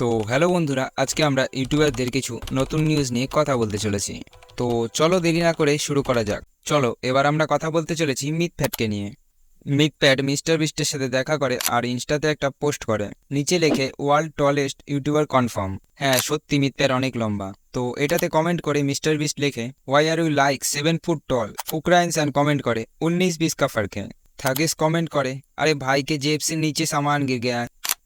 তো হ্যালো বন্ধুরা, আজকে আমরা ইউটিউবারদের কিছু নতুন নিউজ নিয়ে কথা বলতে চলেছি। তো চলো দেরি না করে শুরু করা যাক। চলো এবার আমরা কথা বলতে চলেছি মিথপ্যাটকে নিয়ে। মিথপ্যাট মিস্টার বিস্টের সাথে দেখা করে আর ইনস্টাতে একটা পোস্ট করে, নিচে লেখে ওয়ার্ল্ড টলেস্ট ইউটিউবার কনফার্ম। হ্যাঁ সত্যি মিথপ্যাট অনেক লম্বা। তো এটাতে কমেন্ট করে মিস্টার বিস্ট লেখে why are you like 7 feet tall. উক্রাইন্স অ্যান্ড কমেন্ট করে 19-20 का फर्क है। থাগেস কমেন্ট করে আরে ভাইকে जेब से नीचे सामान गिर गया।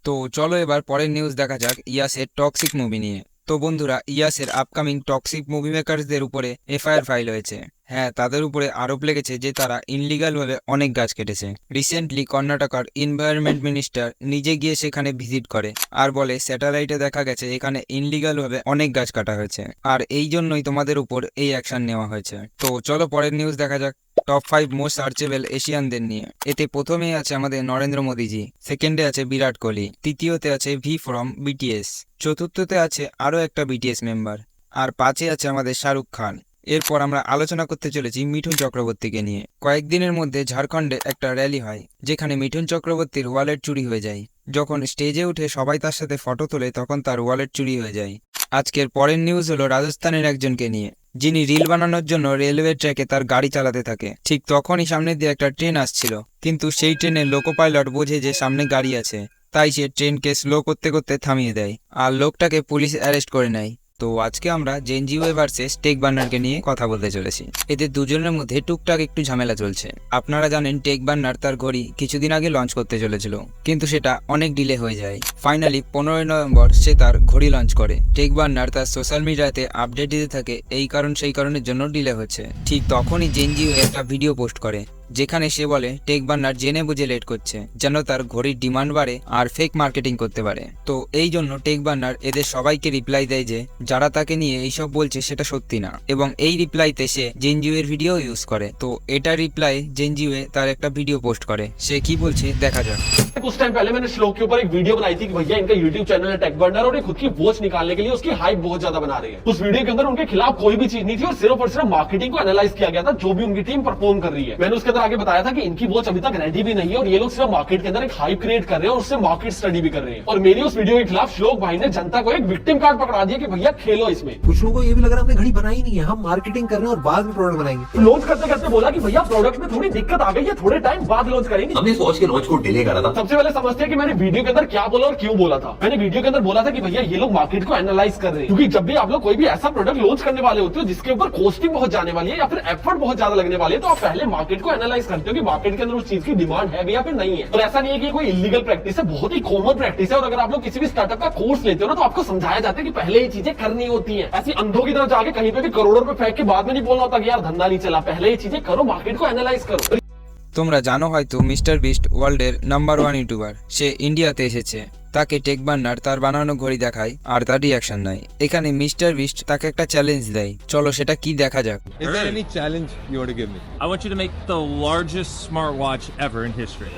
তো চলো এবার পরের নিউজ দেখা যাক ইয়াসের টক্সিক মুভি নিয়ে। তো বন্ধুরা, ইয়াসের আপকামিং টক্সিক মুভি মেকার্সদের উপরে এফআইআর ফাইল হয়েছে। হ্যাঁ, তাদের উপরে আরোপ লেগেছে যে তারা ইনলিগাল ভাবে অনেক গাছ কেটেছে। রিসেন্টলি কর্ণাটকার এনভায়রনমেন্ট মিনিস্টার নিজে গিয়ে সেখানে ভিজিট করে আর বলে স্যাটেলাইটে দেখা গেছে এখানে ইনলিগাল ভাবে অনেক গাছ কাটা হয়েছে, আর এই জন্যই তোমাদের উপর এই অ্যাকশন নেওয়া হয়েছে। তো চলো পরের নিউজ দেখা যাক টপ 5 মোস্ট সার্চেবল এশিয়ানদের নিয়ে। এতে প্রথমেই আছে আমাদের নরেন্দ্র মোদীজি, সেকেন্ডে আছে বিরাট কোহলি, তৃতীয়তে আছে ভি ফ্রম বিটিএস, চতুর্থতে আছে আরও একটা বিটিএস মেম্বার, আর 5-এ আছে আমাদের শাহরুখ খান। এরপর আমরা আলোচনা করতে চলেছি মিঠুন চক্রবর্তীকে নিয়ে। কয়েকদিনের মধ্যে ঝাড়খণ্ডে একটা র্যালি হয় যেখানে মিঠুন চক্রবর্তীর ওয়ালেট চুরি হয়ে যায়। যখন স্টেজে উঠে সবাই তার সাথে ফটো তোলে তখন তার ওয়ালেট চুরি হয়ে যায়। আজকের পরের নিউজ হলো রাজস্থানের একজনকে নিয়ে, যিনি রিল বানানোর জন্য রেলওয়ে ট্র্যাকে তার গাড়ি চালাতে থাকে। ঠিক তখনই সামনে দিয়ে একটা ট্রেন আসছিল, কিন্তু সেই ট্রেনের লোকো পাইলট বোঝে যে সামনে গাড়ি আছে, তাই সে ট্রেনকে স্লো করতে করতে থামিয়ে দেয় আর লোকটাকে পুলিশ অ্যারেস্ট করে নেয়। তো আজকে আমরা জেনজিও ভার্সেস টেক বার্নারকে নিয়ে কথা বলতে চলেছি। এদের দুজনের মধ্যে টুকটাক একটু ঝামেলা চলছে। আপনারা জানেন টেক বার্নার তার ঘড়ি কিছুদিন আগে লঞ্চ করতে চলেছিল, কিন্তু সেটা অনেক ডিলে হয়ে যায়। ফাইনালি 15 নভেম্বর সে তার ঘড়ি লঞ্চ করে। টেক বার্নার তার সোশ্যাল মিডিয়াতে আপডেট দিতে থাকে এই কারণ সেই কারণের জন্য ডিলে হচ্ছে। ঠিক তখনই জেনজিও একটা ভিডিও পোস্ট করে যেখানে সে বলে টেক বার্নার জেনে বুঝে লেট করছে যেন তার ঘড়ির ডিমান্ড বাড়ে আর ফেক মার্কেটিং করতে পারে। তো এই জন্য টেক বার্নার এদের সবাইকে রিপ্লাই দেয় যে যারা তাকে নিয়ে এইসব বলছে সেটা সত্যি না, এবং এই রিপ্লাইতে সে জেনজিও এর ভিডিও ইউজ করে। তো এটা রিপ্লাই জেনজিও তার একটা ভিডিও পোস্ট করে, সে কি বলছে দেখা যাক। कुछ टाइम पहले मैंने श्लोक के ऊपर एक वीडियो बनाई थी कि भैया इनका यूट्यूब चैनल है टेक बर्नर और ये खुद की वॉच निकालने के लिए उसकी हाइप बहुत ज्यादा बना रही है। उस वीडियो के अंदर उनके खिलाफ कोई भी चीज नहीं थी और सिर्फ मार्केटिंग को एनालाइज किया गया था जो भी उनकी टीम परफॉर्म कर रही है। मैंने उसके अंदर आगे बताया था कि इनकी वॉच अभी तक रेडी भी नहीं है और ये लोग सिर्फ मार्केट के अंदर एक हाइप क्रिएट कर रहे हैं और उससे मार्केट स्टडी भी कर रहे हैं। और मेरी उस वीडियो के खिलाफ श्लोक भाई ने जनता को एक विक्टिम कार्ड पकड़ा दिया कि भैया खेलो इसमें। कुछ लोगों को ये भी लग रहा है हमने घड़ी बनाई नहीं है, हम मार्केटिंग कर रहे हैं और बाद में प्रोडक्ट बनाएंगे। लॉन्च करते करते बोला कि भैया प्रोडक्ट में थोड़ी दिक्कत आ गई है, थोड़े टाइम बाद लॉन्च करेंगे। हमने इस वॉच के लॉन्च को डिले करा था। सबसे पहले समझते हैं कि मैंने वीडियो के अंदर क्या बोला और क्यों बोला था। मैंने वीडियो के अंदर बोला था कि भैया ये लोग मार्केट को एनालाइज कर रहे हैं, क्योंकि जब भी आप लोग कोई भी ऐसा प्रोडक्ट लॉन्च करने वाले होते हो जिसके ऊपर कॉस्टिंग बहुत जाने वाली है या फिर एफर्ट बहुत ज्यादा लगने वाली है, तो आप पहले मार्केट को एनालाइज करते हो कि मार्केट के अंदर उस चीज की डिमांड है भी या फिर नहीं है। और ऐसा नहीं है कि कोई इलीगल प्रैक्टिस है, बहुत ही कॉमन प्रैक्टिस है। और अगर आप लोग किसी भी स्टार्टअप का कोर्स लेते हो ना तो आपको समझाया जाता है कि पहले ये चीजें करनी होती है। ऐसी अंधों की तरह जाके कहीं पे भी करोड़ों रुपए फेंक के बाद में नहीं बोलना होता कि यार धंधा नहीं चला, पहले ये चीजें करो, मार्केट को एनालाइज करो। তোমরা জানো হয়তো মিস্টার বিস্ট ওয়ার্ল্ডের নাম্বার 1 ইউটিউবার, সে ইন্ডিয়াতে এসেছে। তাকে টেক বার্নার তার বানানো ঘড়ি দেখায় আর তার রিয়াকশন নাই। এখানে মিস্টার বিস্ট তাকে একটা চ্যালেঞ্জ দেয়, চলো সেটা কি দেখা যাক। Is there any challenge you want to give me? I want you to make the largest smartwatch ever in history.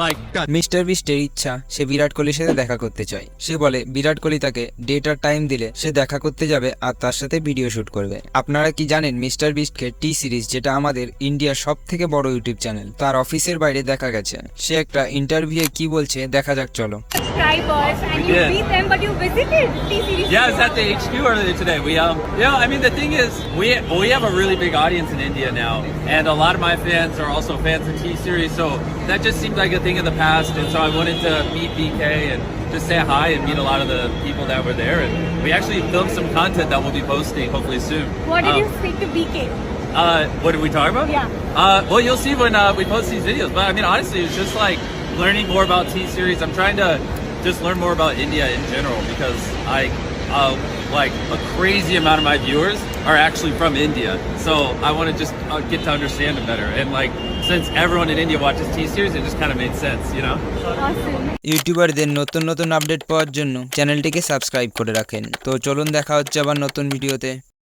Like, Mister বিস্টের ইচ্ছা সে বিরাট কোহলির সাথে দেখা করতে চায়। সে বলে বিরাট কোহলি তাকে ডেট আর টাইম দিলে সে দেখা করতে যাবে আর তার সাথে ভিডিও শুট করবে। আপনারা কি জানেন মিস্টার বিস্টকে টি সিরিজ, যেটা আমাদের ইন্ডিয়ার সব থেকে বড় ইউটিউব চ্যানেল, তার অফিসের বাইরে দেখা গেছে। সে একটা ইন্টারভিউ কি বলছে দেখা যাক চলো। Subscribers and you beat them, but you visited T-Series. yeah, I was at the HQ earlier today. I mean, the thing is, we have a really big audience in India now, and a lot of my fans are also fans of T-Series, so that just seemed like a thing of the past, and so I wanted to meet BK and just say hi and meet a lot of the people that were there, and we actually filmed some content that we'll be posting hopefully soon. What did you speak to BK? What did we talk about? Yeah. Well, you'll see when we post these videos, but I mean, honestly, it's just like learning more about T-Series. I'm trying to just learn more about India in general because like a crazy amount of my viewers are actually from India, so I want to just get to understand them better. And like since everyone in India watches T-Series, it just kind of made sense, you know. Awesome. ইউটিউবারদের নতুন নতুন update পাওয়ার জন্য চ্যানেলটিকে subscribe করে রাখেন। তো চলুন দেখা হচ্ছে আবার নতুন ভিডিওতে।